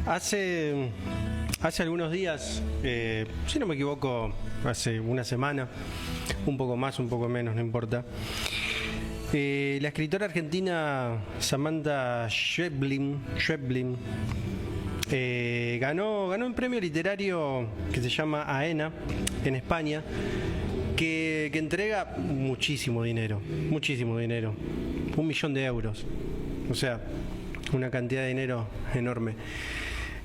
Hace algunos días, si no me equivoco, hace una semana, un poco más, un poco menos, no importa. La escritora argentina Samantha Schweblin ganó un premio literario que se llama AENA en España, que entrega muchísimo dinero, 1.000.000 de euros, o sea, una cantidad de dinero enorme.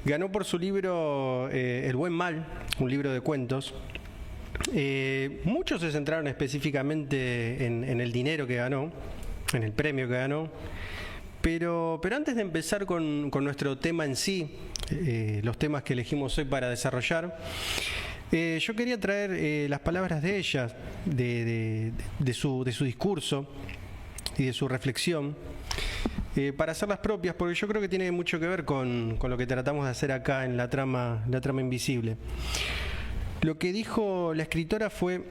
Ganó por su libro El buen mal, un libro de cuentos. Muchos se centraron específicamente en el dinero que ganó, en el premio que ganó, pero antes de empezar con nuestro tema en sí, los temas que elegimos hoy para desarrollar, yo quería traer las palabras de ella, de su discurso y de su reflexión, para hacerlas propias, porque yo creo que tiene mucho que ver con lo que tratamos de hacer acá en la trama invisible. Lo que dijo la escritora fue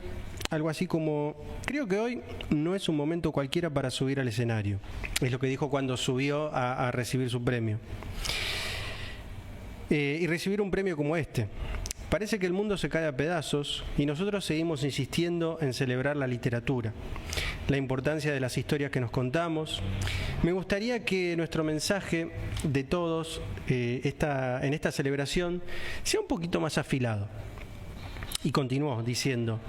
algo así como: creo que hoy no es un momento cualquiera para subir al escenario. Es lo que dijo cuando subió a recibir su premio. Y recibir un premio como este. Parece que el mundo se cae a pedazos y nosotros seguimos insistiendo en celebrar la literatura, la importancia de las historias que nos contamos. Me gustaría que nuestro mensaje de todos en esta celebración sea un poquito más afilado. Y continuó diciendo: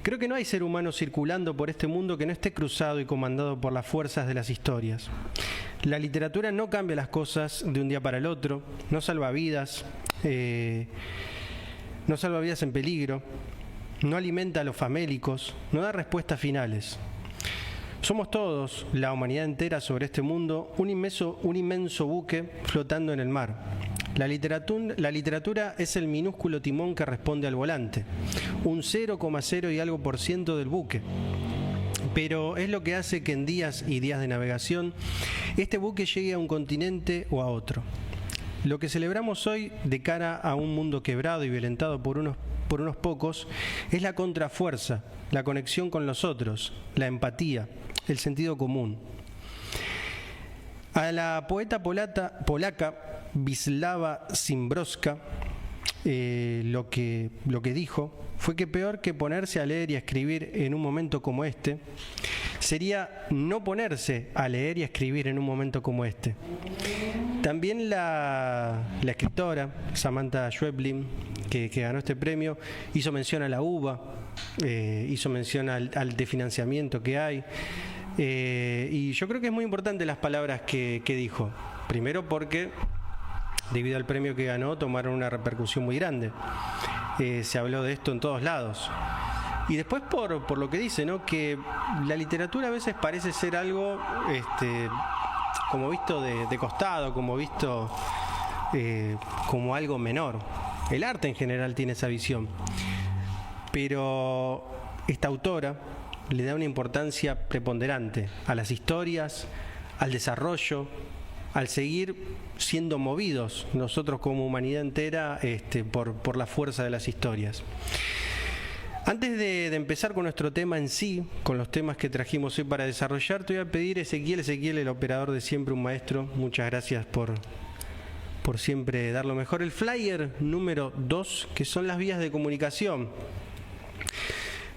creo que no hay ser humano circulando por este mundo que no esté cruzado y comandado por las fuerzas de las historias. La literatura no cambia las cosas de un día para el otro, no salva vidas, no salva vidas en peligro, no alimenta a los famélicos, no da respuestas finales. Somos todos, la humanidad entera sobre este mundo, un inmenso buque flotando en el mar. La literatura es el minúsculo timón que responde al volante, un 0,0 y algo % del buque. Pero es lo que hace que en días y días de navegación este buque llegue a un continente o a otro. Lo que celebramos hoy de cara a un mundo quebrado y violentado por unos pocos es la contrafuerza, la conexión con los otros, la empatía, el sentido común. A la poeta polaca Wisława Szymborska lo que dijo fue que peor que ponerse a leer y a escribir en un momento como este sería no ponerse a leer y a escribir en un momento como este. También la escritora Samantha Schweblin, que ganó este premio, hizo mención a la UBA, hizo mención al desfinanciamiento que hay, y yo creo que es muy importante las palabras que dijo. Primero porque, debido al premio que ganó, tomaron una repercusión muy grande. Se habló de esto en todos lados. Y después por lo que dice, ¿no? Que la literatura a veces parece ser algo como visto de costado, como visto como algo menor. El arte en general tiene esa visión. Pero esta autora le da una importancia preponderante a las historias, al desarrollo, al seguir siendo movidos nosotros como humanidad entera por la fuerza de las historias. Antes de empezar con nuestro tema en sí, con los temas que trajimos hoy para desarrollar, te voy a pedir, Ezequiel, el operador de siempre, un maestro, muchas gracias por siempre dar lo mejor, el flyer número 2, que son las vías de comunicación.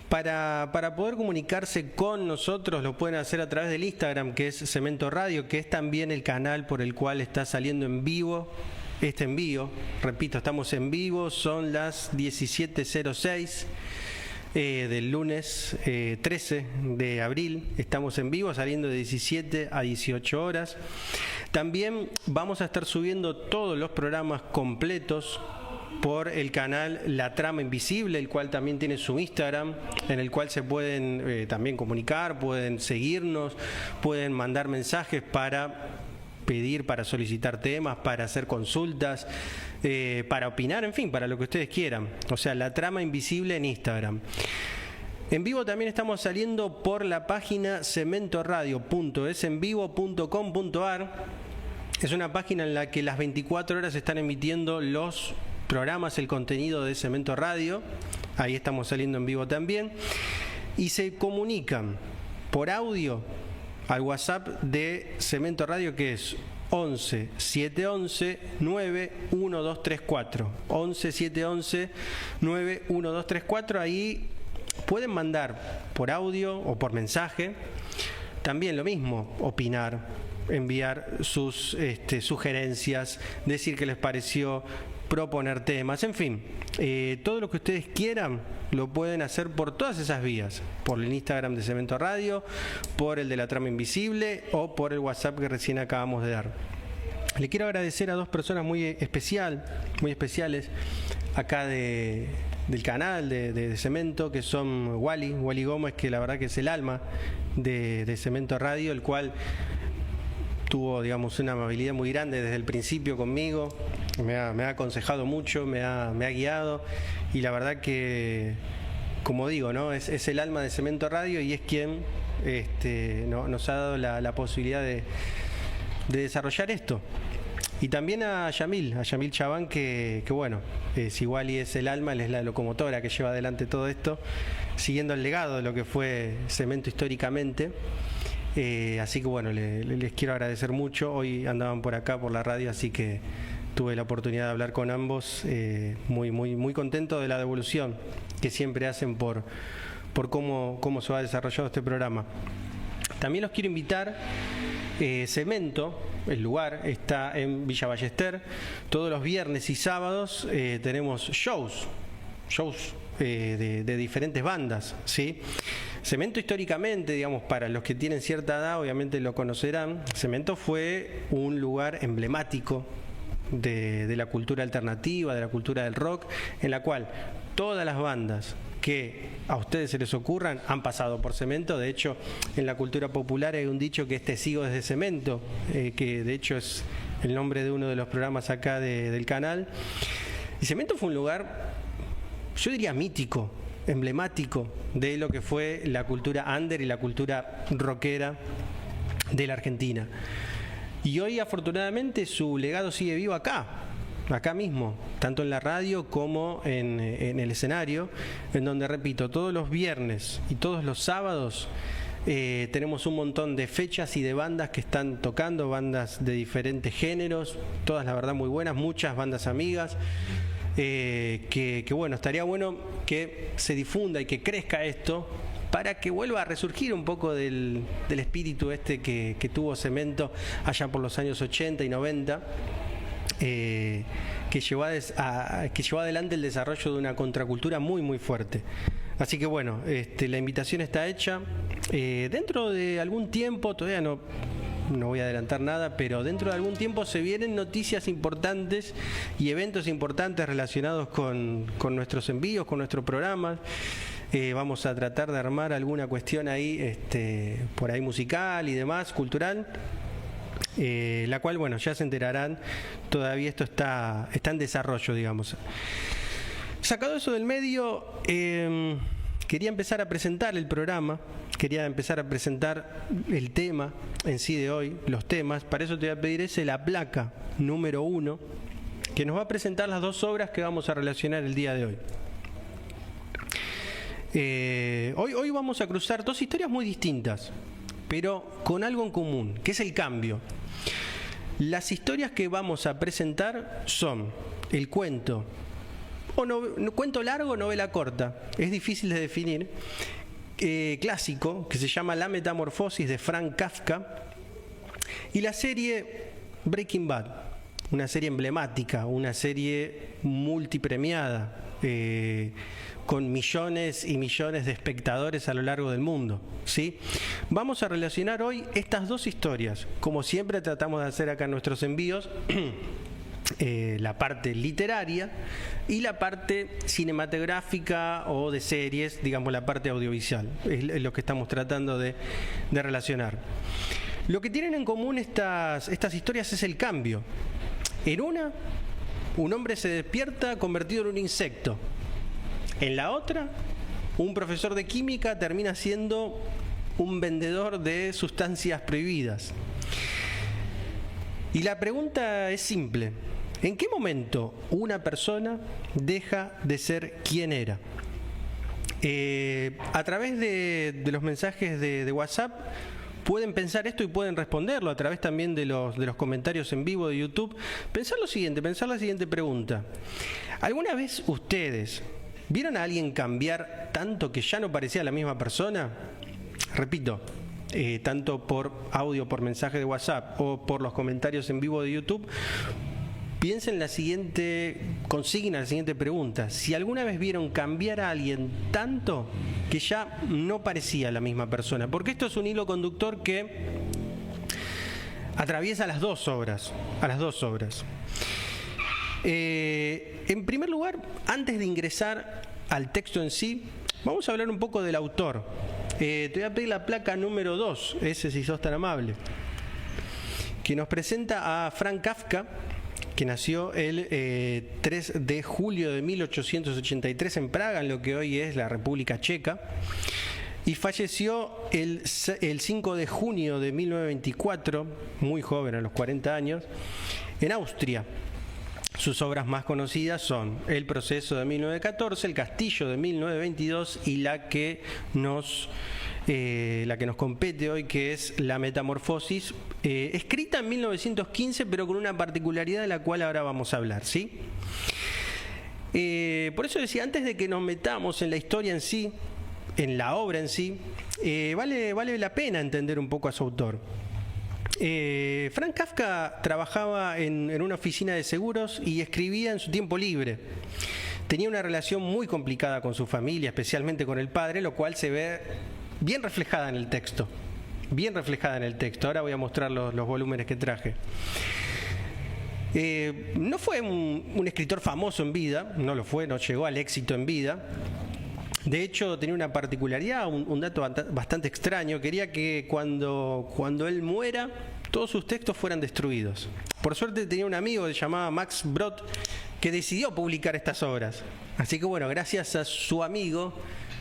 Para poder comunicarse con nosotros lo pueden hacer a través del Instagram, que es Cemento Radio, que es también el canal por el cual está saliendo en vivo este envío. Repito, estamos en vivo, son las 17:06 del lunes 13 de abril. Estamos en vivo, saliendo de 17 a 18 horas. También vamos a estar subiendo todos los programas completos por el canal La Trama Invisible, el cual también tiene su Instagram, en el cual se pueden también comunicar, pueden seguirnos, pueden mandar mensajes para pedir, para solicitar temas, para hacer consultas, para opinar, en fin, para lo que ustedes quieran. O sea, La Trama Invisible en Instagram. En vivo también estamos saliendo por la página cementoradio.esenvivo.com.ar. Es una página en la que las 24 horas están emitiendo los programas, el contenido de Cemento Radio. Ahí estamos saliendo en vivo también. Y se comunican por audio al WhatsApp de Cemento Radio, que es 11 711 91234. 11 711 91234. Ahí pueden mandar por audio o por mensaje. También lo mismo, opinar, enviar sus sugerencias, decir qué les pareció, proponer temas, en fin, todo lo que ustedes quieran lo pueden hacer por todas esas vías, por el Instagram de Cemento Radio, por el de La Trama Invisible o por el WhatsApp que recién acabamos de dar. Le quiero agradecer a dos personas muy especiales acá del canal de Cemento, que son Wally Gómez, que la verdad que es el alma de Cemento Radio, el cual tuvo, digamos, una amabilidad muy grande desde el principio conmigo, me ha aconsejado mucho, me ha guiado, y la verdad que, como digo, ¿no? Es el alma de Cemento Radio y es quien nos ha dado la posibilidad de desarrollar esto. Y también a Yamil Chabán, que bueno, es igual y es el alma, él es la locomotora que lleva adelante todo esto, siguiendo el legado de lo que fue Cemento históricamente. Así que bueno, les quiero agradecer mucho. Hoy andaban por acá, por la radio, así que tuve la oportunidad de hablar con ambos. Muy contento de la devolución que siempre hacen por cómo se va desarrollando este programa. También los quiero invitar. Cemento, el lugar, está en Villa Ballester. Todos los viernes y sábados tenemos shows de diferentes bandas, ¿sí? Cemento históricamente, digamos, para los que tienen cierta edad, obviamente lo conocerán. Cemento fue un lugar emblemático de la cultura alternativa, de la cultura del rock, en la cual todas las bandas que a ustedes se les ocurran han pasado por Cemento. De hecho, en la cultura popular hay un dicho que es Testigo desde Cemento, que de hecho es el nombre de uno de los programas acá del canal. Y Cemento fue un lugar, yo diría, mítico, emblemático de lo que fue la cultura under y la cultura rockera de la Argentina. Y hoy, afortunadamente, su legado sigue vivo acá mismo, tanto en la radio como en el escenario, en donde, repito, todos los viernes y todos los sábados tenemos un montón de fechas y de bandas que están tocando, bandas de diferentes géneros, todas la verdad muy buenas, muchas bandas amigas. Que bueno, estaría bueno que se difunda y que crezca esto para que vuelva a resurgir un poco del espíritu que tuvo Cemento allá por los años 80 y 90, que llevó adelante el desarrollo de una contracultura muy fuerte. Así que bueno, la invitación está hecha. Dentro de algún tiempo, todavía no voy a adelantar nada, pero dentro de algún tiempo se vienen noticias importantes y eventos importantes relacionados con nuestros envíos, con nuestros programas. Vamos a tratar de armar alguna cuestión ahí, por ahí musical y demás, cultural, la cual, bueno, ya se enterarán. Todavía esto está en desarrollo, digamos. Sacado eso del medio, quería empezar a presentar el programa, quería empezar a presentar el tema en sí de hoy, los temas. Para eso te voy a pedir la placa número 1, que nos va a presentar las dos obras que vamos a relacionar el día de hoy. Hoy vamos a cruzar dos historias muy distintas, pero con algo en común, que es el cambio. Las historias que vamos a presentar son el cuento, cuento largo o novela corta, es difícil de definir, clásico, que se llama La Metamorfosis, de Frank Kafka, y la serie Breaking Bad, una serie emblemática, una serie multipremiada, con millones y millones de espectadores a lo largo del mundo, ¿sí? Vamos a relacionar hoy estas dos historias, como siempre tratamos de hacer acá en nuestros envíos, la parte literaria y la parte cinematográfica o de series, digamos la parte audiovisual, es lo que estamos tratando de relacionar. Lo que tienen en común estas historias es el cambio. En una, un hombre se despierta convertido en un insecto. En la otra, un profesor de química termina siendo un vendedor de sustancias prohibidas. Y la pregunta es simple: ¿en qué momento una persona deja de ser quien era? A través de los mensajes de WhatsApp pueden pensar esto y pueden responderlo a través también de los comentarios en vivo de YouTube. Pensar lo siguiente, pensar la siguiente pregunta. ¿Alguna vez ustedes vieron a alguien cambiar tanto que ya no parecía la misma persona? Repito, tanto por audio, por mensaje de WhatsApp o por los comentarios en vivo de YouTube. Piensen la siguiente consigna, la siguiente pregunta. Si alguna vez vieron cambiar a alguien tanto que ya no parecía la misma persona. Porque esto es un hilo conductor que atraviesa las dos obras. En primer lugar, antes de ingresar al texto en sí, vamos a hablar un poco del autor. Te voy a pedir la placa número 2, ese si sos tan amable, que nos presenta a Franz Kafka, que nació el 3 de julio de 1883 en Praga, en lo que hoy es la República Checa, y falleció el 5 de junio de 1924, muy joven, a los 40 años, en Austria. Sus obras más conocidas son El proceso de 1914, El castillo de 1922 y la que nos compete hoy, que es La metamorfosis, escrita en 1915, pero con una particularidad de la cual ahora vamos a hablar, ¿sí? Por eso decía, antes de que nos metamos en la historia en sí, en la obra en sí, vale la pena entender un poco a su autor. Franz Kafka trabajaba en una oficina de seguros y escribía en su tiempo libre. Tenía una relación muy complicada con su familia, especialmente con el padre, lo cual se ve bien reflejada en el texto. Ahora voy a mostrar los volúmenes que traje. No fue un escritor famoso en vida, no lo fue, no llegó al éxito en vida. De hecho, tenía una particularidad, un dato bastante extraño. Quería que cuando él muera, todos sus textos fueran destruidos. Por suerte tenía un amigo que se llamaba Max Brod, que decidió publicar estas obras. Así que bueno, gracias a su amigo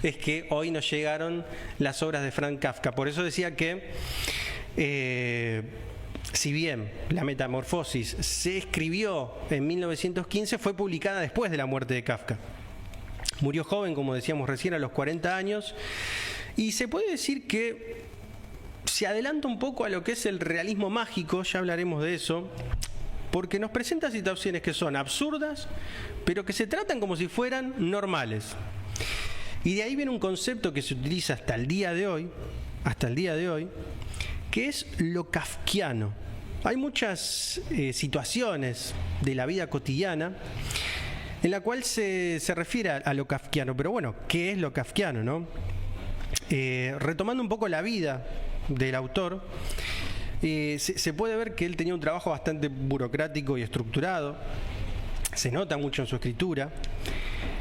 es que hoy nos llegaron las obras de Franz Kafka. Por eso decía que si bien La metamorfosis se escribió en 1915, fue publicada después de la muerte de Kafka. Murió joven, como decíamos recién, a los 40 años, y se puede decir que se adelanta un poco a lo que es el realismo mágico, ya hablaremos de eso, porque nos presenta situaciones que son absurdas, pero que se tratan como si fueran normales. Y de ahí viene un concepto que se utiliza hasta el día de hoy, que es lo kafkiano. Hay muchas situaciones de la vida cotidiana en la cual se refiere a lo kafkiano. Pero bueno, ¿qué es lo kafkiano, no? Retomando un poco la vida del autor, se puede ver que él tenía un trabajo bastante burocrático y estructurado. Se nota mucho en su escritura.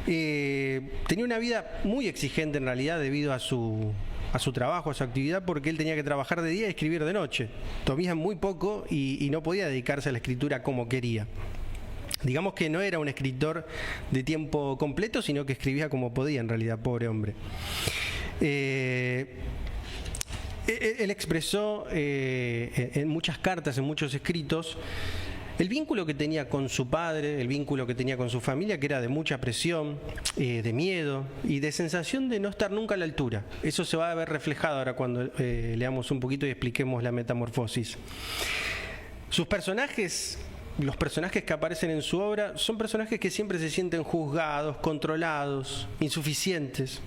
Tenía una vida muy exigente en realidad debido a su trabajo, a su actividad, porque él tenía que trabajar de día y escribir de noche. Dormía muy poco y no podía dedicarse a la escritura como quería. Digamos que no era un escritor de tiempo completo, sino que escribía como podía, en realidad, pobre hombre. Él expresó en muchas cartas, en muchos escritos, el vínculo que tenía con su padre, el vínculo que tenía con su familia, que era de mucha presión, de miedo y de sensación de no estar nunca a la altura. Eso se va a ver reflejado ahora cuando leamos un poquito y expliquemos la metamorfosis. Sus personajes, los personajes que aparecen en su obra, son personajes que siempre se sienten juzgados, controlados, insuficientes.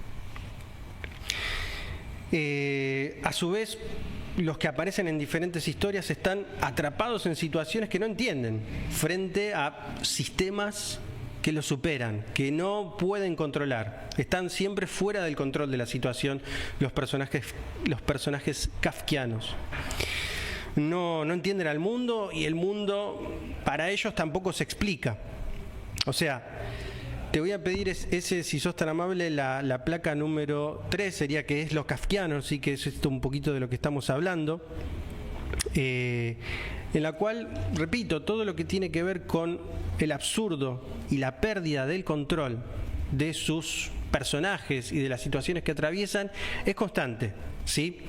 A su vez, los que aparecen en diferentes historias están atrapados en situaciones que no entienden, frente a sistemas que los superan, que no pueden controlar. Están siempre fuera del control de la situación los personajes kafkianos. No entienden al mundo y el mundo para ellos tampoco se explica. O sea, te voy a pedir ese, si sos tan amable, la placa número 3, sería que es lo kafkiano, así que es esto un poquito de lo que estamos hablando, en la cual, repito, todo lo que tiene que ver con el absurdo y la pérdida del control de sus personajes y de las situaciones que atraviesan es constante, ¿sí?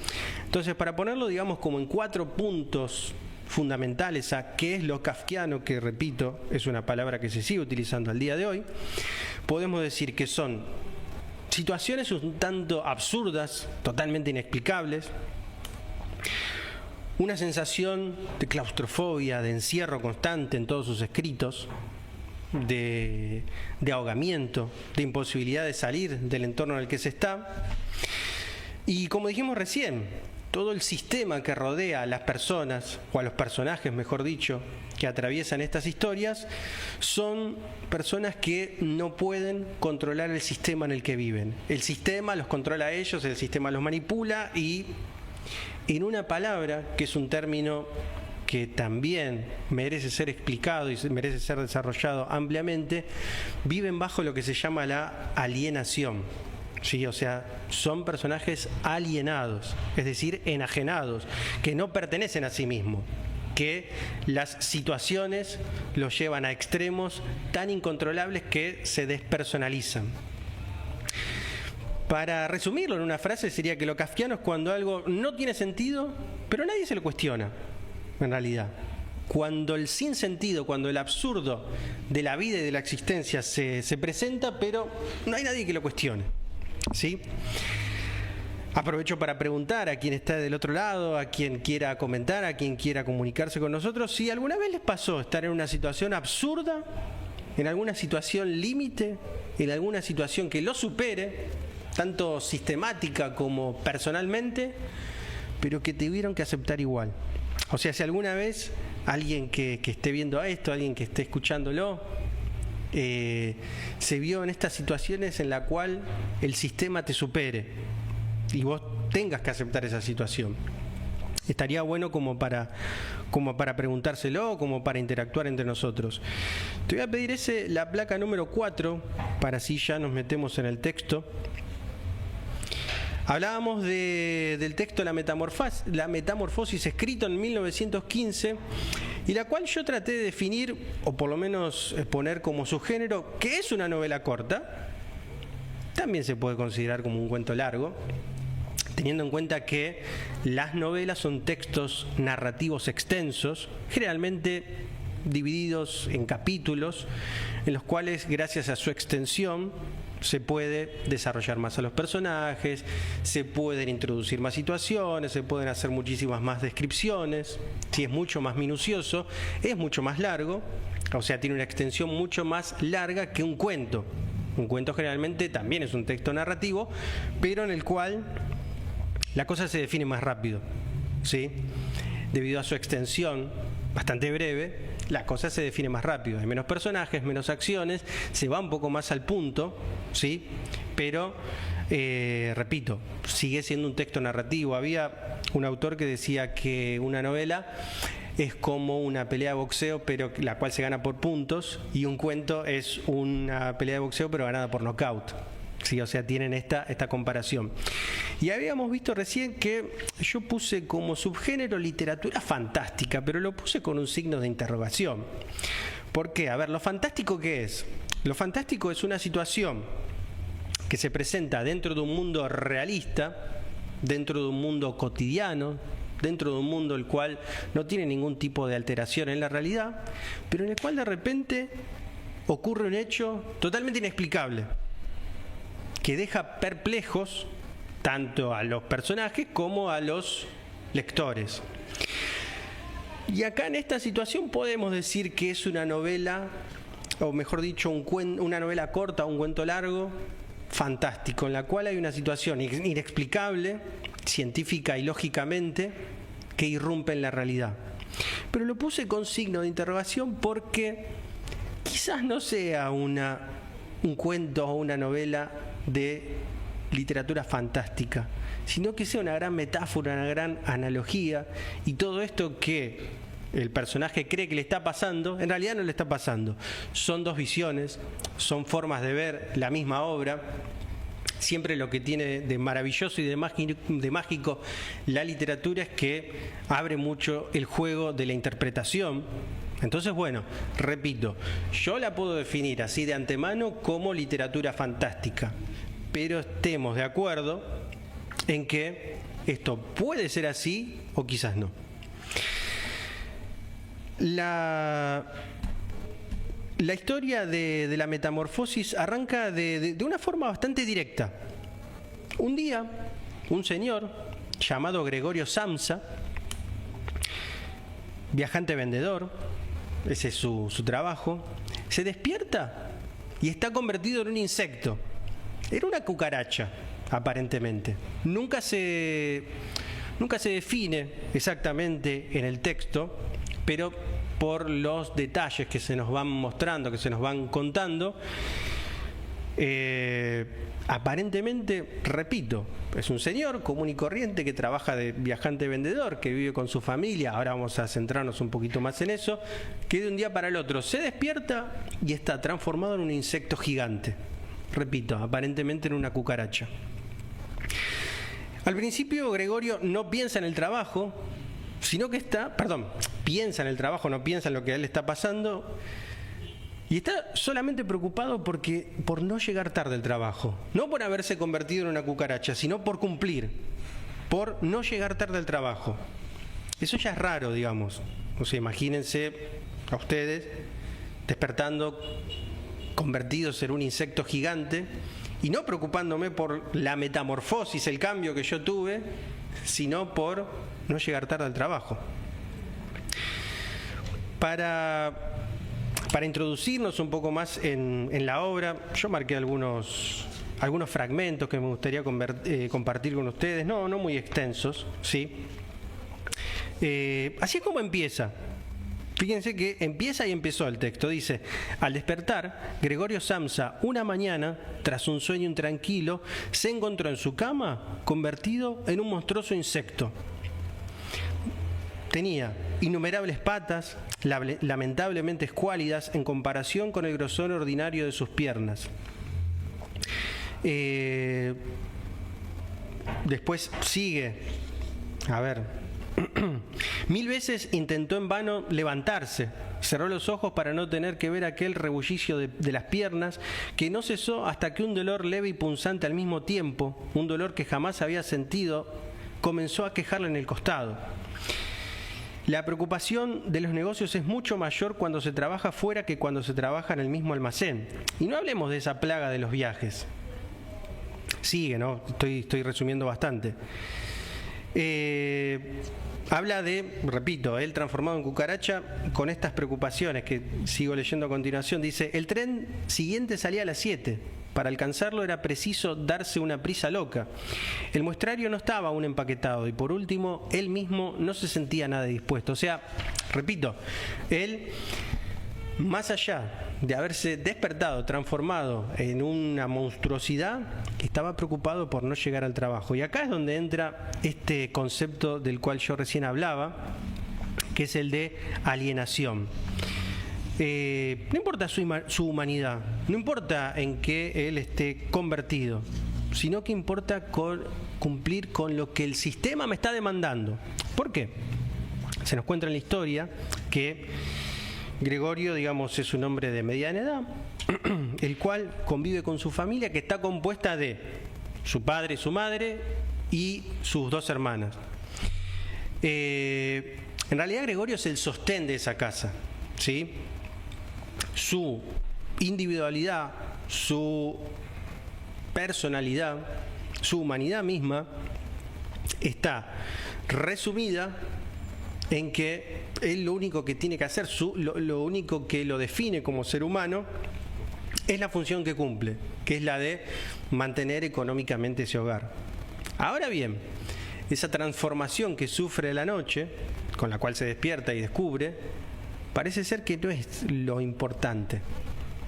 Entonces, para ponerlo, digamos, como en 4 puntos fundamentales a qué es lo kafkiano, que repito, es una palabra que se sigue utilizando al día de hoy, podemos decir que son situaciones un tanto absurdas, totalmente inexplicables, una sensación de claustrofobia, de encierro constante en todos sus escritos, de ahogamiento, de imposibilidad de salir del entorno en el que se está. Y como dijimos recién, todo el sistema que rodea a las personas, o a los personajes, mejor dicho, que atraviesan estas historias, son personas que no pueden controlar el sistema en el que viven. El sistema los controla a ellos, el sistema los manipula y, en una palabra, que es un término que también merece ser explicado y merece ser desarrollado ampliamente, viven bajo lo que se llama la alienación. Sí, o sea, son personajes alienados, es decir, enajenados, que no pertenecen a sí mismos, que las situaciones los llevan a extremos tan incontrolables que se despersonalizan. Para resumirlo en una frase sería que lo kafkiano es cuando algo no tiene sentido, pero nadie se lo cuestiona, en realidad. Cuando el sinsentido, cuando el absurdo de la vida y de la existencia se presenta, pero no hay nadie que lo cuestione. ¿Sí? Aprovecho para preguntar a quien está del otro lado, a quien quiera comentar, a quien quiera comunicarse con nosotros, si alguna vez les pasó estar en una situación absurda, en alguna situación límite, en alguna situación que lo supere, tanto sistemática como personalmente, pero que tuvieron que aceptar igual. O sea, si alguna vez alguien que esté viendo esto, alguien que esté escuchándolo, se vio en estas situaciones en la cual el sistema te supere y vos tengas que aceptar esa situación. Estaría bueno como para preguntárselo, como para interactuar entre nosotros. Te voy a pedir la placa número 4, para así ya nos metemos en el texto. Hablábamos del texto La Metamorfosis, escrito en 1915, y la cual yo traté de definir, o por lo menos poner como subgénero, que es una novela corta. También se puede considerar como un cuento largo, teniendo en cuenta que las novelas son textos narrativos extensos, generalmente divididos en capítulos, en los cuales, gracias a su extensión, se puede desarrollar más a los personajes, se pueden introducir más situaciones, se pueden hacer muchísimas más descripciones. Si es mucho más minucioso, es mucho más largo, o sea, tiene una extensión mucho más larga que un cuento. Un cuento generalmente también es un texto narrativo, pero en el cual la cosa se define más rápido, ¿sí? Debido a su extensión bastante breve, la cosa se define más rápido. Hay menos personajes, menos acciones, se va un poco más al punto, ¿sí? Pero, repito, sigue siendo un texto narrativo. Había un autor que decía que una novela es como una pelea de boxeo, pero la cual se gana por puntos, y un cuento es una pelea de boxeo, pero ganada por nocaut. Sí, o sea, tienen esta comparación. Y habíamos visto recién que yo puse como subgénero literatura fantástica, pero lo puse con un signo de interrogación. ¿Por qué? A ver, ¿lo fantástico qué es? Lo fantástico es una situación que se presenta dentro de un mundo realista, dentro de un mundo cotidiano, dentro de un mundo el cual no tiene ningún tipo de alteración en la realidad, pero en el cual de repente ocurre un hecho totalmente inexplicable, que deja perplejos tanto a los personajes como a los lectores. Y acá en esta situación podemos decir que es una novela, o mejor dicho, una novela corta, un cuento largo, fantástico, en la cual hay una situación inexplicable, científica y lógicamente, que irrumpe en la realidad. Pero lo puse con signo de interrogación porque quizás no sea un cuento o una novela de literatura fantástica, sino que sea una gran metáfora, una gran analogía, y todo esto que el personaje cree que le está pasando, en realidad no le está pasando. Son dos visiones, son formas de ver la misma obra. Siempre lo que tiene de maravilloso y de mágico la literatura es que abre mucho el juego de la interpretación. Entonces, bueno, repito, yo la puedo definir así de antemano como literatura fantástica, pero estemos de acuerdo en que esto puede ser así o quizás no. La historia de la metamorfosis arranca de una forma bastante directa. Un día, un señor llamado Gregorio Samsa viajante vendedor, ese es su trabajo, se despierta y está convertido en un insecto. Era una cucaracha, aparentemente. Nunca se define exactamente en el texto, pero por los detalles que se nos van mostrando, que se nos van contando, aparentemente, repito, es un señor común y corriente que trabaja de viajante vendedor, que vive con su familia. Ahora vamos a centrarnos un poquito más en eso, que de un día para el otro se despierta y está transformado en un insecto gigante. Repito, aparentemente en una cucaracha. Al principio Gregorio no piensa en el trabajo, sino que piensa en el trabajo, no piensa en lo que a él le está pasando, y está solamente preocupado por no llegar tarde al trabajo, no por haberse convertido en una cucaracha, sino por cumplir, por no llegar tarde al trabajo. Eso ya es raro, digamos. O sea, imagínense a ustedes despertando, convertidos en un insecto gigante, y no preocupándome por la metamorfosis, el cambio que yo tuve, sino por no llegar tarde al trabajo. Para introducirnos un poco más en la obra, yo marqué algunos fragmentos que me gustaría compartir con ustedes, no muy extensos, ¿sí? Así es como empieza. Fíjense que empieza y empezó el texto. Dice: al despertar, Gregorio Samsa, una mañana, tras un sueño intranquilo, se encontró en su cama convertido en un monstruoso insecto. Tenía innumerables patas, lamentablemente escuálidas en comparación con el grosor ordinario de sus piernas. Después sigue, a ver... 1000 veces intentó en vano levantarse, cerró los ojos para no tener que ver aquel rebullicio de las piernas, que no cesó hasta que un dolor leve y punzante al mismo tiempo, un dolor que jamás había sentido, comenzó a quejarle en el costado. La preocupación de los negocios es mucho mayor cuando se trabaja fuera que cuando se trabaja en el mismo almacén. Y no hablemos de esa plaga de los viajes. Sigue, ¿no? Estoy resumiendo bastante. Habla de, repito, él transformado en cucaracha con estas preocupaciones que sigo leyendo a continuación. Dice: el tren siguiente salía a las 7. Para alcanzarlo era preciso darse una prisa loca. El muestrario no estaba aún empaquetado y por último, él mismo no se sentía nada dispuesto. O sea, repito, él, más allá de haberse despertado, transformado en una monstruosidad, estaba preocupado por no llegar al trabajo. Y acá es donde entra este concepto del cual yo recién hablaba, que es el de alienación. No importa su humanidad, no importa en qué él esté convertido, sino que importa cumplir con lo que el sistema me está demandando. ¿Por qué? Se nos cuenta en la historia que Gregorio, digamos, es un hombre de mediana edad, el cual convive con su familia, que está compuesta de su padre, su madre y sus 2 hermanas. En realidad Gregorio es el sostén de esa casa, ¿sí? Su individualidad, su personalidad, su humanidad misma está resumida en que él lo único que tiene que hacer, lo único que lo define como ser humano, es la función que cumple, que es la de mantener económicamente ese hogar. Ahora bien, esa transformación que sufre de la noche, con la cual se despierta y descubre, parece ser que no es lo importante.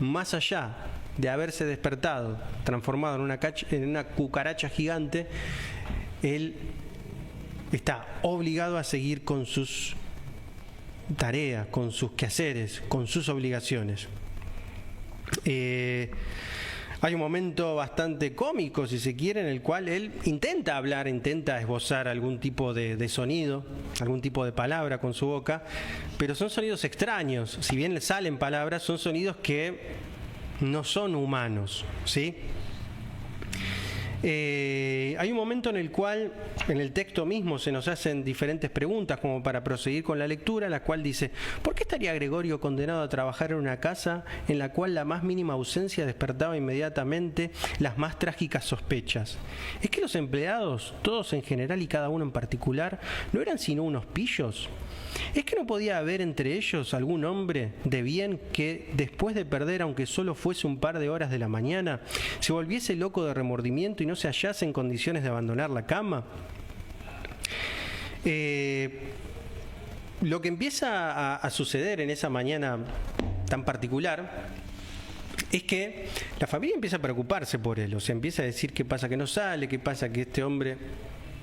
Más allá de haberse despertado, transformado en una cucaracha gigante, él está obligado a seguir con sus tareas, con sus quehaceres, con sus obligaciones. Hay un momento bastante cómico, si se quiere, en el cual él intenta hablar, intenta esbozar algún tipo de sonido, algún tipo de palabra con su boca, pero son sonidos extraños. Si bien le salen palabras, son sonidos que no son humanos, ¿sí? Hay un momento en el cual en el texto mismo se nos hacen diferentes preguntas como para proseguir con la lectura, la cual dice: ¿por qué estaría Gregorio condenado a trabajar en una casa en la cual la más mínima ausencia despertaba inmediatamente las más trágicas sospechas? ¿Es que los empleados, todos en general y cada uno en particular, no eran sino unos pillos? ¿Es que no podía haber entre ellos algún hombre de bien que, después de perder, aunque solo fuese un par de horas de la mañana, se volviese loco de remordimiento y no se hallase en condiciones de abandonar la cama? Lo que empieza a suceder en esa mañana tan particular es que la familia empieza a preocuparse por él, o sea, empieza a decir qué pasa que no sale, qué pasa que este hombre,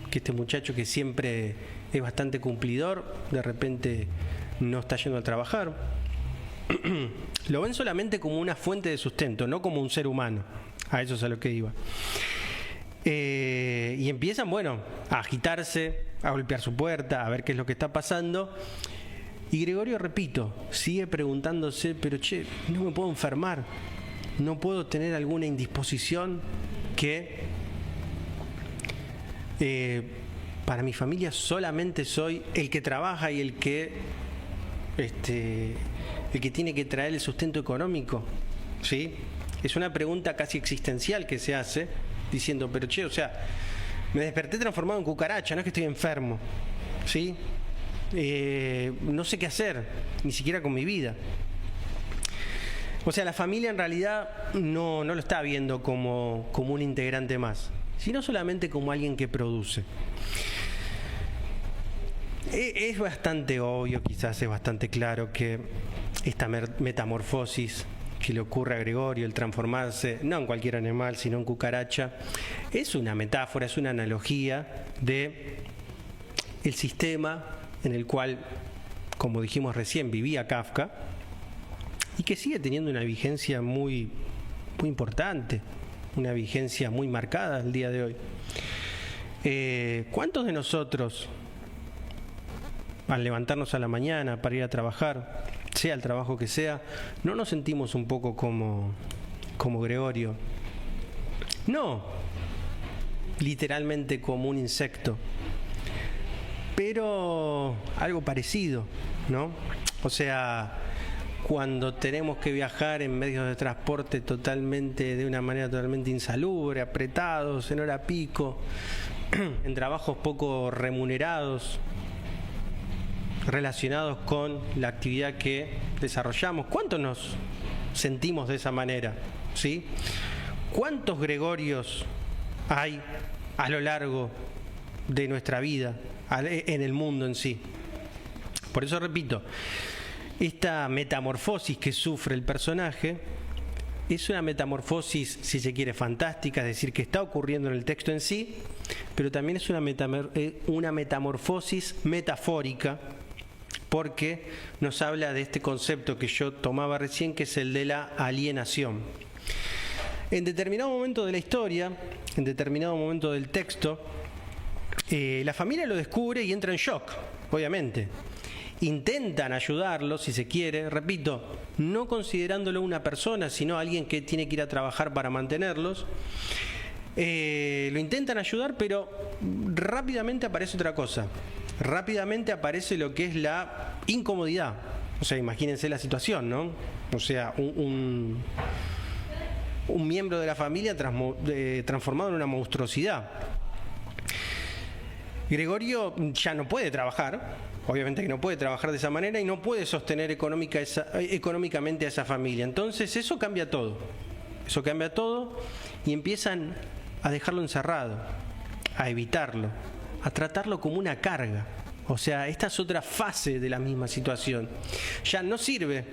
que este muchacho que siempre es bastante cumplidor, de repente no está yendo a trabajar. Lo ven solamente como una fuente de sustento, no como un ser humano. A eso es a lo que iba. Y empiezan, bueno, a agitarse, a golpear su puerta, a ver qué es lo que está pasando. Y Gregorio, repito, sigue preguntándose, pero che, no me puedo enfermar, no puedo tener alguna indisposición que para mi familia solamente soy el que trabaja y el que tiene que traer el sustento económico, ¿sí? Es una pregunta casi existencial que se hace, diciendo, pero che, o sea, me desperté transformado en cucaracha, no es que estoy enfermo, ¿sí? No sé qué hacer, ni siquiera con mi vida. O sea, la familia en realidad no lo está viendo como un integrante más, sino solamente como alguien que produce. Es bastante obvio, quizás es bastante claro que esta metamorfosis que le ocurre a Gregorio, el transformarse no en cualquier animal, sino en cucaracha, es una metáfora, es una analogía de el sistema en el cual, como dijimos recién, vivía Kafka y que sigue teniendo una vigencia muy, muy importante, una vigencia muy marcada al día de hoy. ¿Cuántos de nosotros, al levantarnos a la mañana para ir a trabajar, sea el trabajo que sea, no nos sentimos un poco como Gregorio? No literalmente como un insecto, pero algo parecido, ¿no? O sea, cuando tenemos que viajar en medios de transporte de una manera totalmente insalubre, apretados, en hora pico, en trabajos poco remunerados, relacionados con la actividad que desarrollamos. ¿Cuántos nos sentimos de esa manera? ¿Sí? ¿Cuántos Gregorios hay a lo largo de nuestra vida, en el mundo en sí? Por eso repito, esta metamorfosis que sufre el personaje es una metamorfosis, si se quiere, fantástica, es decir, que está ocurriendo en el texto en sí, pero también es una metamorfosis metafórica, porque nos habla de este concepto que yo tomaba recién, que es el de la alienación. En determinado momento de la historia, en determinado momento del texto, la familia lo descubre y entra en shock, obviamente. Intentan ayudarlo, si se quiere, repito, no considerándolo una persona, sino alguien que tiene que ir a trabajar para mantenerlos. Lo intentan ayudar, pero rápidamente aparece otra cosa. Rápidamente aparece lo que es la incomodidad. O sea, imagínense la situación, ¿no? O sea, un miembro de la familia transformado en una monstruosidad. Gregorio ya no puede trabajar, obviamente que no puede trabajar de esa manera y no puede sostener económicamente a esa familia. Entonces eso cambia todo. Eso cambia todo y empiezan a dejarlo encerrado, a evitarlo, a tratarlo como una carga. O sea, esta es otra fase de la misma situación. Ya no sirve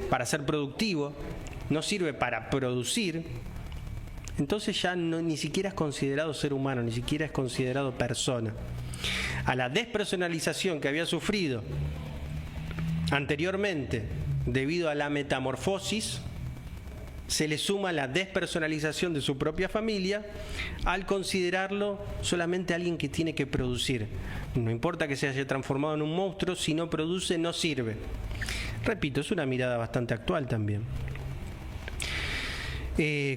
para ser productivo, no sirve para producir, entonces ya ni siquiera es considerado ser humano, ni siquiera es considerado persona. A la despersonalización que había sufrido anteriormente debido a la metamorfosis, se le suma la despersonalización de su propia familia al considerarlo solamente alguien que tiene que producir. No importa que se haya transformado en un monstruo, si no produce, no sirve. Repito, es una mirada bastante actual también.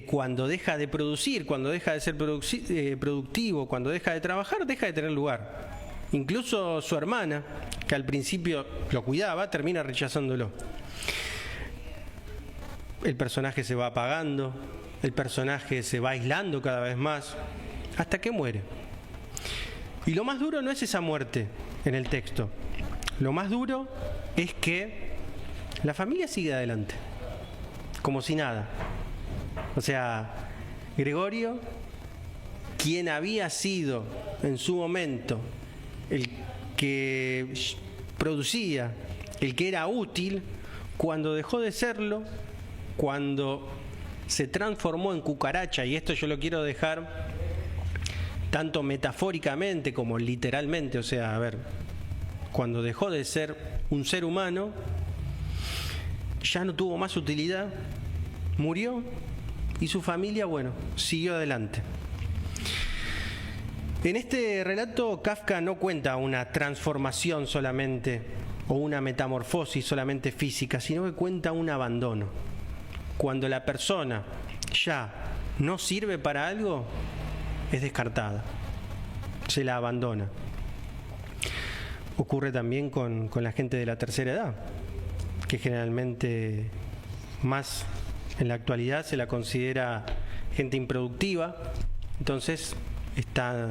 Cuando deja de producir, cuando deja de ser productivo, cuando deja de trabajar, deja de tener lugar. Incluso su hermana, que al principio lo cuidaba, termina rechazándolo. El personaje se va apagando, el personaje se va aislando cada vez más, hasta que muere. Y lo más duro no es esa muerte en el texto. lo más duro es que la familia sigue adelante, como si nada. O sea, Gregorio, quien había sido en su momento el que producía, el que era útil, cuando dejó de serlo, cuando se transformó en cucaracha, y esto yo lo quiero dejar tanto metafóricamente como literalmente, o sea, a ver, cuando dejó de ser un ser humano, ya no tuvo más utilidad, murió y su familia, bueno, siguió adelante. En este relato Kafka no cuenta una transformación solamente o una metamorfosis solamente física, sino que cuenta un abandono. Cuando la persona ya no sirve para algo, es descartada, se la abandona. Ocurre también con la gente de la tercera edad, que generalmente más en la actualidad se la considera gente improductiva, entonces está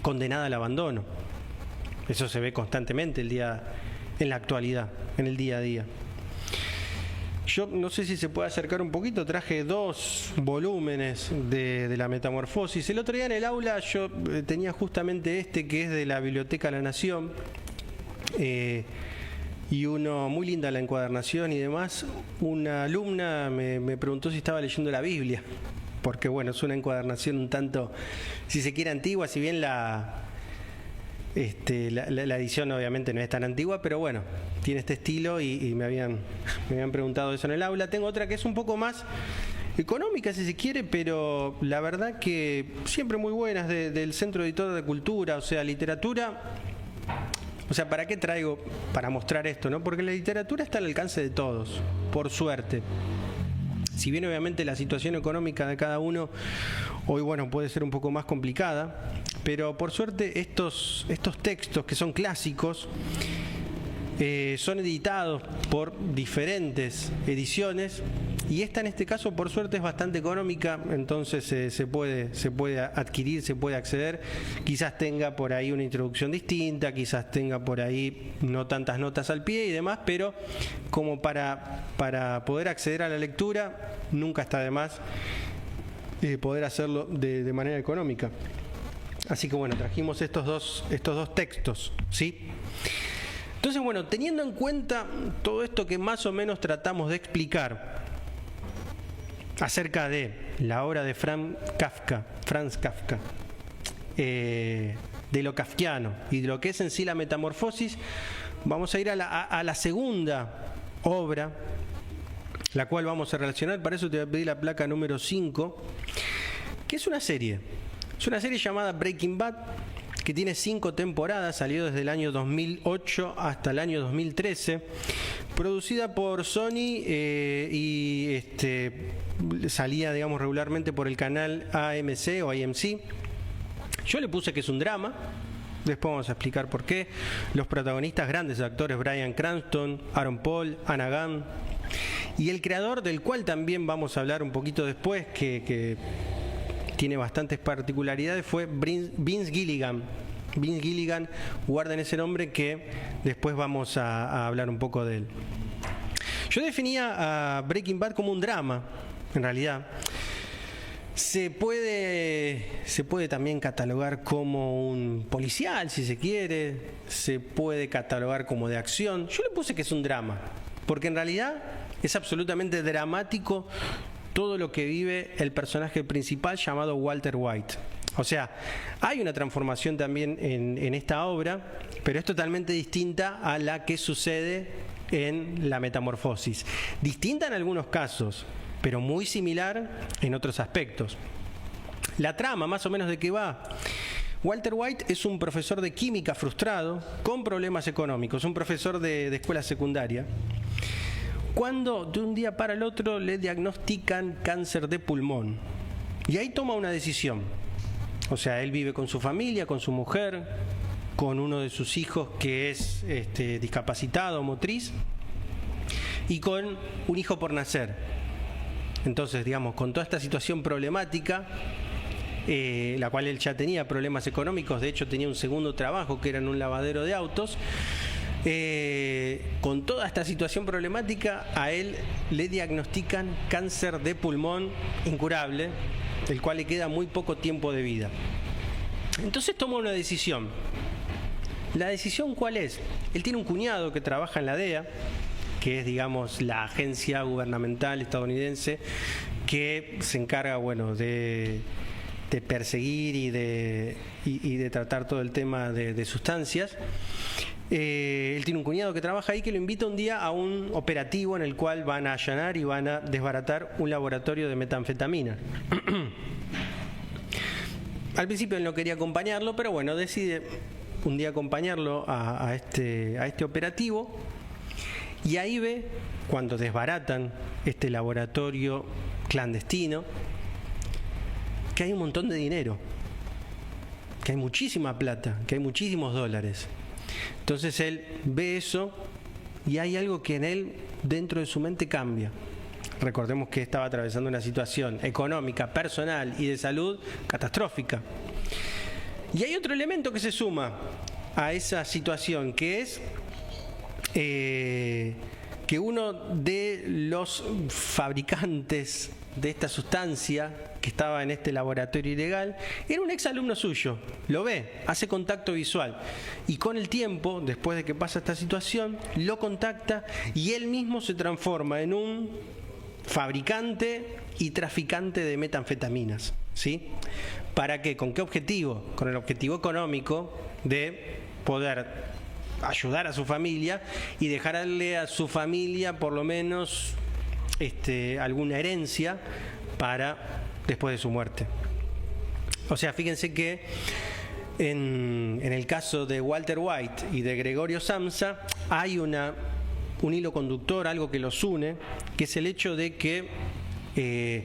condenada al abandono. Eso se ve constantemente en la actualidad, en el día a día. Yo no sé si se puede acercar un poquito, traje 2 volúmenes de la Metamorfosis. El otro día en el aula yo tenía justamente este, que es de la Biblioteca de la Nación, y uno, muy linda la encuadernación y demás. Una alumna me preguntó si estaba leyendo la Biblia, porque bueno, es una encuadernación un tanto, si se quiere, antigua, si bien la edición obviamente no es tan antigua, pero bueno, tiene este estilo y me habían preguntado eso en el aula. Tengo otra que es un poco más económica, si se quiere, pero la verdad que siempre muy buenas, del Centro Editor de Cultura, o sea, literatura. O sea, ¿para qué traigo? Para mostrar esto, ¿no? Porque la literatura está al alcance de todos, por suerte. Si bien obviamente la situación económica de cada uno hoy, bueno, puede ser un poco más complicada, pero por suerte estos textos que son clásicos son editados por diferentes ediciones, y esta en este caso por suerte es bastante económica, entonces se puede adquirir, se puede acceder. Quizás tenga por ahí una introducción distinta, quizás tenga por ahí no tantas notas al pie y demás, pero como para poder acceder a la lectura nunca está de más poder hacerlo de manera económica. Así que bueno, trajimos estos dos textos, ¿sí? Entonces, bueno, teniendo en cuenta todo esto que más o menos tratamos de explicar acerca de la obra de Franz Kafka, de lo kafkiano y de lo que es en sí la metamorfosis, vamos a ir a la segunda obra, la cual vamos a relacionar. Para eso te voy a pedir la placa número 5, que es una serie. Es una serie llamada Breaking Bad, que tiene 5 temporadas, salió desde el año 2008 hasta el año 2013, producida por Sony y salía, digamos, regularmente por el canal AMC o AMC. Yo le puse que es un drama, después vamos a explicar por qué. Los protagonistas, grandes actores: Bryan Cranston, Aaron Paul, Anna Gunn, y el creador, del cual también vamos a hablar un poquito después, que tiene bastantes particularidades, fue Vince Gilligan. Vince Gilligan, guarden ese nombre que después vamos a hablar un poco de él. Yo definía a Breaking Bad como un drama, en realidad. Se puede también catalogar como un policial, si se quiere. Se puede catalogar como de acción. Yo le puse que es un drama, porque en realidad es absolutamente dramático todo lo que vive el personaje principal llamado Walter White. O sea, hay una transformación también en esta obra, pero es totalmente distinta a la que sucede en la Metamorfosis. Distinta en algunos casos, pero muy similar en otros aspectos. La trama, más o menos, de qué va. Walter White es un profesor de química frustrado, con problemas económicos, un profesor de escuela secundaria, cuando de un día para el otro le diagnostican cáncer de pulmón. Y ahí toma una decisión. O sea, él vive con su familia, con su mujer, con uno de sus hijos que es discapacitado motriz, y con un hijo por nacer. Entonces, digamos, con toda esta situación problemática, la cual él ya tenía problemas económicos, de hecho tenía un segundo trabajo que era en un lavadero de autos. Con toda esta situación problemática, a él le diagnostican cáncer de pulmón incurable, el cual le queda muy poco tiempo de vida. Entonces toma una decisión. ¿La decisión cuál es? Él tiene un cuñado que trabaja en la DEA, que es, digamos, la agencia gubernamental estadounidense que se encarga, bueno, de perseguir y de tratar todo el tema de sustancias. Él tiene un cuñado que trabaja ahí que lo invita un día a un operativo en el cual van a allanar y van a desbaratar un laboratorio de metanfetamina. Al principio él no quería acompañarlo, pero bueno, decide un día acompañarlo a este operativo, y ahí ve, cuando desbaratan este laboratorio clandestino, que hay un montón de dinero, que hay muchísima plata, que hay muchísimos dólares. Entonces él ve eso y hay algo que en él, dentro de su mente, cambia. Recordemos que estaba atravesando una situación económica, personal y de salud catastrófica. Y hay otro elemento que se suma a esa situación, que es que uno de los fabricantes de esta sustancia que estaba en este laboratorio ilegal era un exalumno suyo. Lo ve, hace contacto visual, y con el tiempo, después de que pasa esta situación, lo contacta y él mismo se transforma en un fabricante y traficante de metanfetaminas, ¿sí? ¿Para qué? ¿Con qué objetivo? Con el objetivo económico de poder ayudar a su familia y dejarle a su familia por lo menos alguna herencia para después de su muerte. O sea, fíjense que en el caso de Walter White y de Gregorio Samsa hay un hilo conductor, algo que los une, que es el hecho de que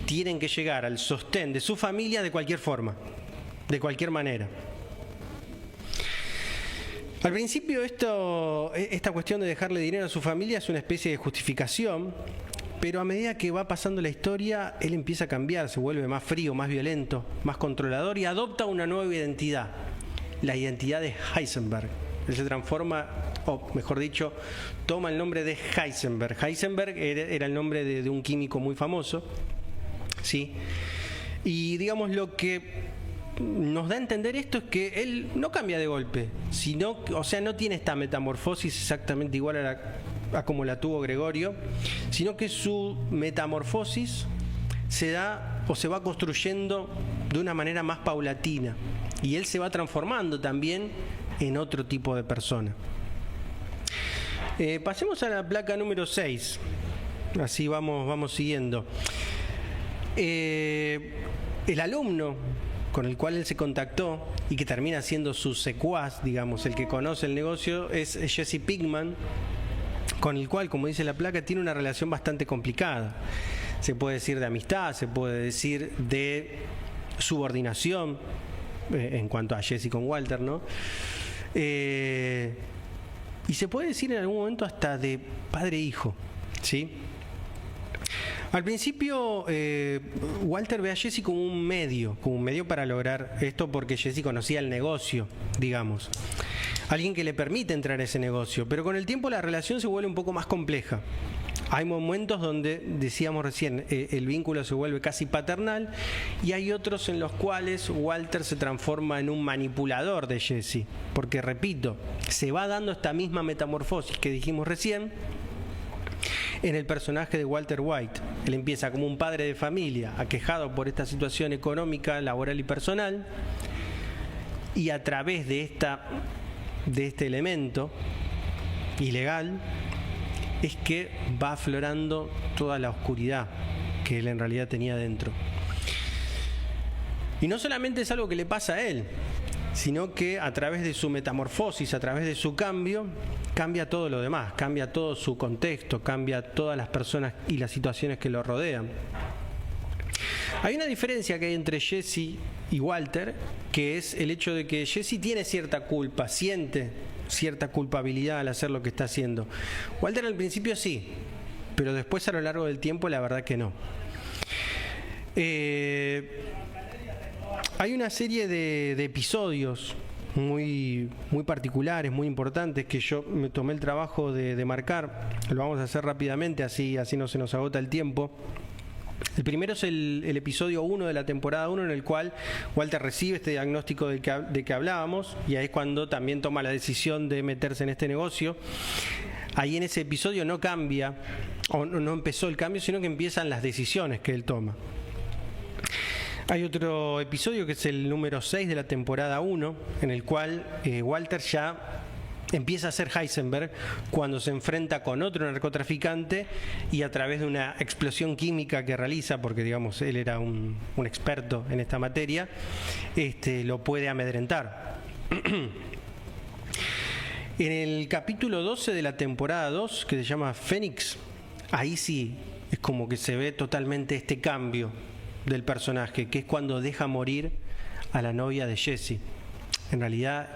tienen que llegar al sostén de su familia de cualquier forma, de cualquier manera. Al principio esta cuestión de dejarle dinero a su familia es una especie de justificación, pero a medida que va pasando la historia, él empieza a cambiar, se vuelve más frío, más violento, más controlador y adopta una nueva identidad, la identidad de Heisenberg. Él se transforma, o mejor dicho, toma el nombre de Heisenberg. Heisenberg era el nombre de un químico muy famoso, ¿sí? Y digamos, lo que nos da a entender esto es que él no cambia de golpe, sino, o sea, no tiene esta metamorfosis exactamente igual a como la tuvo Gregorio, sino que su metamorfosis se da o se va construyendo de una manera más paulatina, y él se va transformando también en otro tipo de persona. Pasemos a la placa número 6, así vamos siguiendo. El alumno con el cual él se contactó y que termina siendo su secuaz, digamos, el que conoce el negocio, es Jesse Pinkman, con el cual, como dice la placa, tiene una relación bastante complicada. Se puede decir de amistad, se puede decir de subordinación, en cuanto a Jesse con Walter, ¿no? Y se puede decir en algún momento hasta de padre e hijo, ¿sí? Al principio, Walter ve a Jesse como un medio para lograr esto, porque Jesse conocía el negocio, digamos. Alguien que le permite entrar a ese negocio, pero con el tiempo la relación se vuelve un poco más compleja. Hay momentos donde, decíamos recién, el vínculo se vuelve casi paternal, y hay otros en los cuales Walter se transforma en un manipulador de Jesse, porque, repito, se va dando esta misma metamorfosis que dijimos recién en el personaje de Walter White. Él empieza como un padre de familia, aquejado por esta situación económica, laboral y personal, y a través de este elemento ilegal es que va aflorando toda la oscuridad que él en realidad tenía dentro. Y no solamente es algo que le pasa a él, sino que a través de su metamorfosis, a través de su cambio, cambia todo lo demás, cambia todo su contexto, cambia todas las personas y las situaciones que lo rodean. Hay una diferencia que hay entre Jesse y Walter, que es el hecho de que Jesse tiene cierta culpa, siente cierta culpabilidad al hacer lo que está haciendo. Walter al principio sí, pero después a lo largo del tiempo la verdad que no. Hay una serie de episodios muy particulares, muy importantes, que yo me tomé el trabajo de marcar. Lo vamos a hacer rápidamente, así no se nos agota el tiempo. El primero es el episodio 1 de la temporada 1, en el cual Walter recibe este diagnóstico de que hablábamos, y ahí es cuando también toma la decisión de meterse en este negocio. Ahí en ese episodio no cambia, o no empezó el cambio, sino que empiezan las decisiones que él toma. Hay otro episodio que es el número 6 de la temporada 1, en el cual Walter ya empieza a ser Heisenberg cuando se enfrenta con otro narcotraficante, y a través de una explosión química que realiza, porque digamos él era un experto en esta materia, lo puede amedrentar. En el capítulo 12 de la temporada 2, que se llama Fénix, ahí sí es como que se ve totalmente este cambio del personaje, que es cuando deja morir a la novia de Jesse. En realidad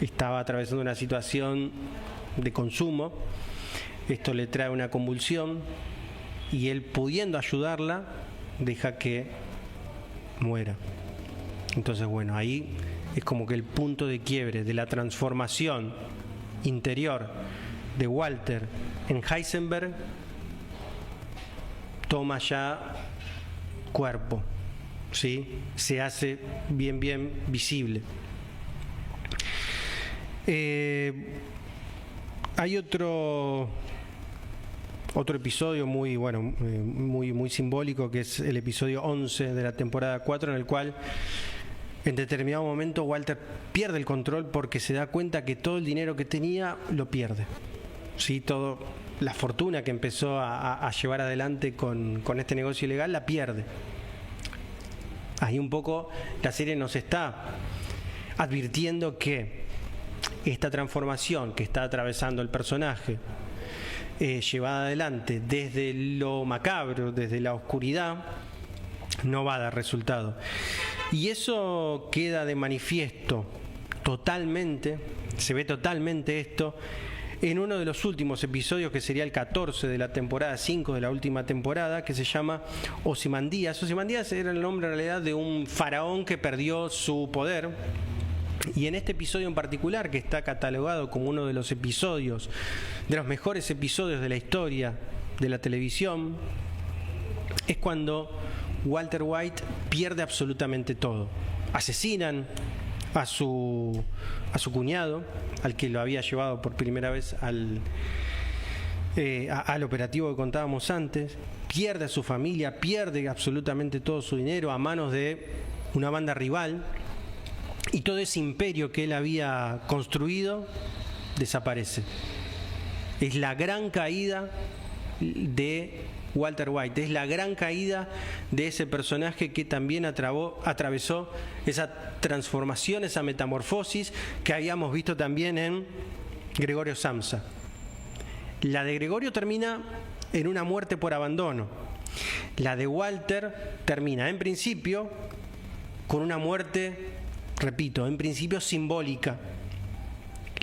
estaba atravesando una situación de consumo, esto le trae una convulsión, y él, pudiendo ayudarla, deja que muera. Entonces, bueno, ahí es como que el punto de quiebre de la transformación interior de Walter en Heisenberg toma ya cuerpo, ¿sí? Se hace bien visible. Hay otro episodio muy simbólico, que es el episodio 11 de la temporada 4, en el cual en determinado momento Walter pierde el control porque se da cuenta que todo el dinero que tenía lo pierde, ¿sí? Toda la fortuna que empezó a llevar adelante con este negocio ilegal la pierde. Ahí un poco la serie nos está advirtiendo que esta transformación que está atravesando el personaje, llevada adelante desde lo macabro, desde la oscuridad, no va a dar resultado. Y eso queda de manifiesto totalmente, se ve totalmente esto en uno de los últimos episodios, que sería el 14 de la temporada 5 de la última temporada, que se llama Ozymandias. Ozymandias era el nombre en realidad de un faraón que perdió su poder. Y en este episodio en particular, que está catalogado como uno de los episodios, de los mejores episodios de la historia de la televisión, es cuando Walter White pierde absolutamente todo. Asesinan a su cuñado, al que lo había llevado por primera vez al operativo que contábamos antes. Pierde a su familia, pierde absolutamente todo su dinero a manos de una banda rival, y todo ese imperio que él había construido desaparece. Es la gran caída de Walter White, es la gran caída de ese personaje que también atravesó esa transformación, esa metamorfosis que habíamos visto también en Gregorio Samsa. La de Gregorio termina en una muerte por abandono. La de Walter termina, en principio, con una muerte, repito, en principio simbólica,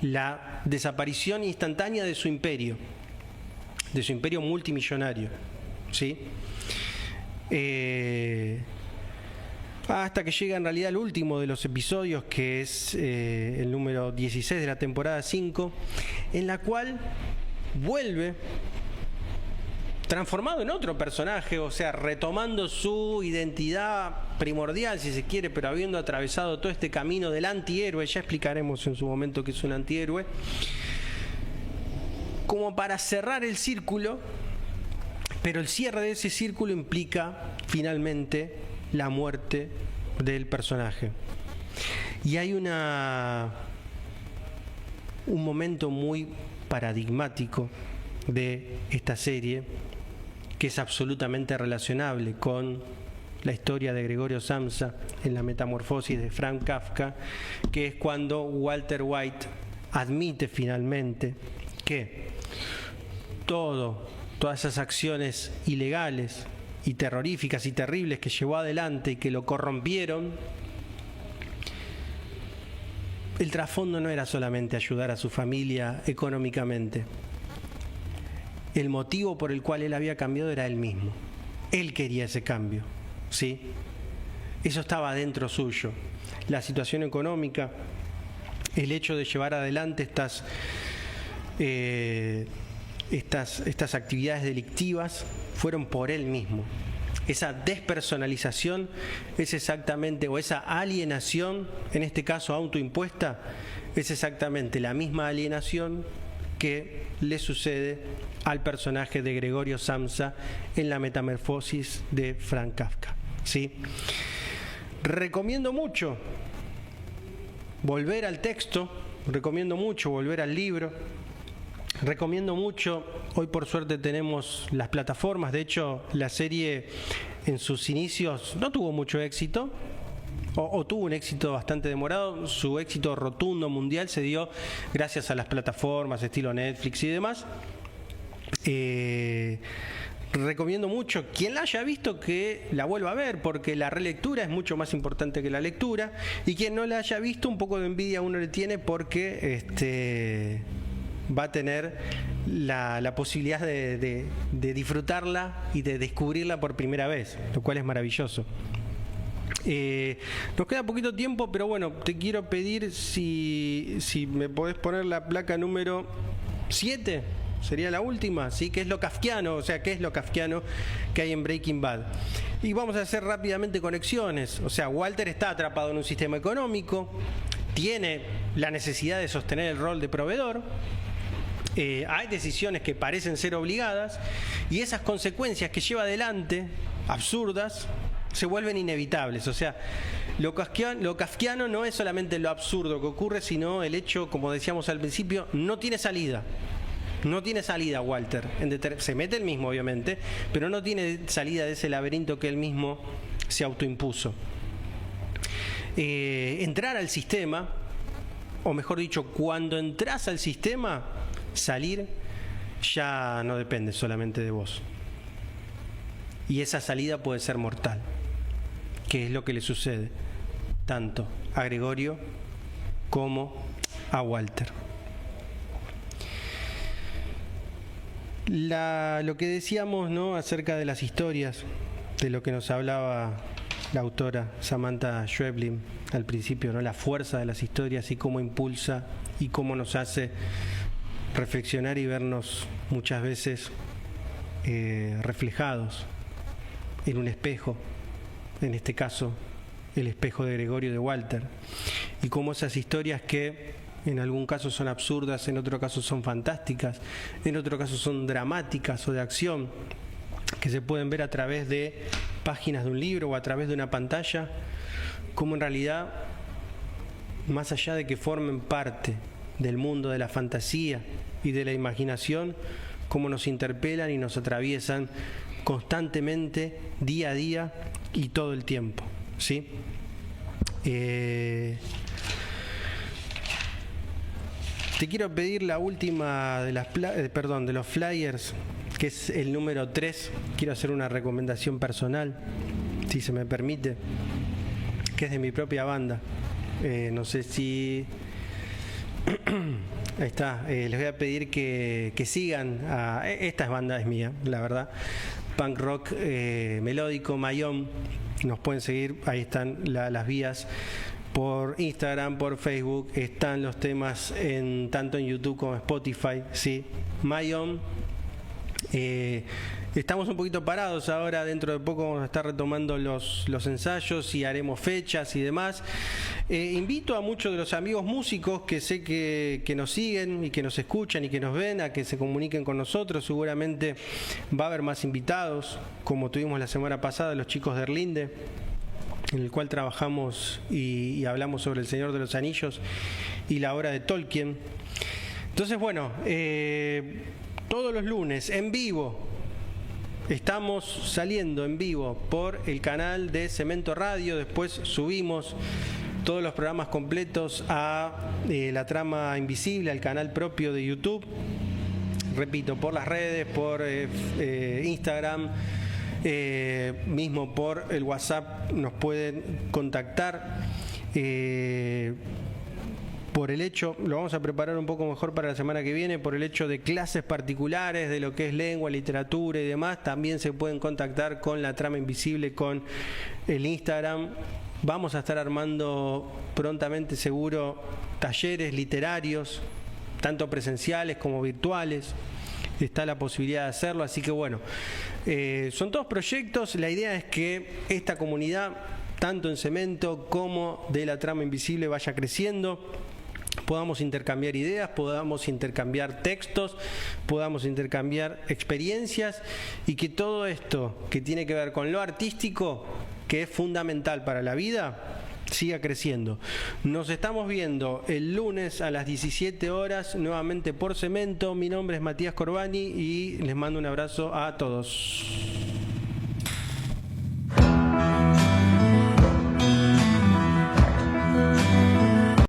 la desaparición instantánea de su imperio multimillonario, ¿sí? Hasta que llega en realidad el último de los episodios, que es el número 16 de la temporada 5, en la cual vuelve transformado en otro personaje, o sea, retomando su identidad primordial, si se quiere, pero habiendo atravesado todo este camino del antihéroe. Ya explicaremos en su momento que es un antihéroe, como para cerrar el círculo, pero el cierre de ese círculo implica finalmente la muerte del personaje. Y hay un momento muy paradigmático de esta serie, que es absolutamente relacionable con la historia de Gregorio Samsa en la metamorfosis de Franz Kafka, que es cuando Walter White admite finalmente que todas esas acciones ilegales y terroríficas y terribles que llevó adelante y que lo corrompieron, el trasfondo no era solamente ayudar a su familia económicamente. El motivo por el cual él había cambiado era él mismo. Él quería ese cambio, ¿sí? eso estaba dentro suyo. La situación económica, el hecho de llevar adelante estas actividades delictivas fueron por él mismo. Esa despersonalización es exactamente, o esa alienación, en este caso autoimpuesta, es exactamente la misma alienación que le sucede al personaje de Gregorio Samsa en La Metamorfosis de Franz Kafka, ¿sí? Recomiendo mucho volver al texto, recomiendo mucho volver al libro, recomiendo mucho, hoy por suerte tenemos las plataformas, de hecho la serie en sus inicios no tuvo mucho éxito, o tuvo un éxito bastante demorado. Su éxito rotundo mundial se dio gracias a las plataformas estilo Netflix y demás. Recomiendo mucho, quien la haya visto, que la vuelva a ver, porque la relectura es mucho más importante que la lectura, y quien no la haya visto, un poco de envidia uno le tiene, porque va a tener la posibilidad de disfrutarla y de descubrirla por primera vez, lo cual es maravilloso. Nos queda poquito tiempo, pero bueno, te quiero pedir si me podés poner la placa número 7, sería la última, ¿sí? Que es lo kafkiano, o sea, ¿qué es lo kafkiano que hay en Breaking Bad? Y vamos a hacer rápidamente conexiones. O sea, Walter está atrapado en un sistema económico, tiene la necesidad de sostener el rol de proveedor. Hay decisiones que parecen ser obligadas, y esas consecuencias que lleva adelante, absurdas, se vuelven inevitables. O sea, lo kafkiano no es solamente lo absurdo que ocurre, sino el hecho, como decíamos al principio, no tiene salida. No tiene salida Walter. Se mete él mismo, obviamente, pero no tiene salida de ese laberinto que él mismo se autoimpuso. Entrar al sistema, o mejor dicho, cuando entras al sistema, salir ya no depende solamente de vos. Y esa salida puede ser mortal, que es lo que le sucede tanto a Gregorio como a Walter. Lo que decíamos, ¿no?, acerca de las historias, de lo que nos hablaba la autora Samantha Schweblin al principio, ¿no?, la fuerza de las historias y cómo impulsa y cómo nos hace reflexionar y vernos muchas veces reflejados en un espejo, en este caso el espejo de Gregorio de Walter, y cómo esas historias, que en algún caso son absurdas, en otro caso son fantásticas, en otro caso son dramáticas o de acción, que se pueden ver a través de páginas de un libro o a través de una pantalla, como en realidad, más allá de que formen parte del mundo de la fantasía y de la imaginación, cómo nos interpelan y nos atraviesan constantemente, día a día y todo el tiempo, ¿sí? Te quiero pedir la última de de los flyers, que es el número 3. Quiero hacer una recomendación personal, si se me permite, que es de mi propia banda. No sé si... Ahí está. Les voy a pedir que sigan a... Esta banda es mía, la verdad. Punk rock melódico, Mayón. Nos pueden seguir, ahí están las vías. Por Instagram, por Facebook, están los temas tanto en YouTube como en Spotify, ¿sí? Mayón. Estamos un poquito parados ahora, dentro de poco vamos a estar retomando los ensayos y haremos fechas y demás. Invito a muchos de los amigos músicos que sé que nos siguen y que nos escuchan y que nos ven, a que se comuniquen con nosotros. Seguramente va a haber más invitados, como tuvimos la semana pasada, los chicos de Erlinde, en el cual trabajamos y hablamos sobre El Señor de los Anillos y la obra de Tolkien. Entonces, bueno, todos los lunes en vivo, estamos saliendo en vivo por el canal de Cemento Radio. Después subimos todos los programas completos a La Trama Invisible, al canal propio de YouTube. Repito, por las redes, por Instagram, mismo por el WhatsApp nos pueden contactar. por el hecho, lo vamos a preparar un poco mejor para la semana que viene, por el hecho de clases particulares de lo que es lengua, literatura y demás, también se pueden contactar con La Trama Invisible, con el Instagram. Vamos a estar armando prontamente, seguro, talleres literarios, tanto presenciales como virtuales. Está la posibilidad de hacerlo, así que bueno, son todos proyectos. La idea es que esta comunidad, tanto en Cemento como de La Trama Invisible, vaya creciendo, podamos intercambiar ideas, podamos intercambiar textos, podamos intercambiar experiencias, y que todo esto que tiene que ver con lo artístico, que es fundamental para la vida, siga creciendo. Nos estamos viendo el lunes a las 17 horas nuevamente por Cemento. Mi nombre es Matías Corbani y les mando un abrazo a todos.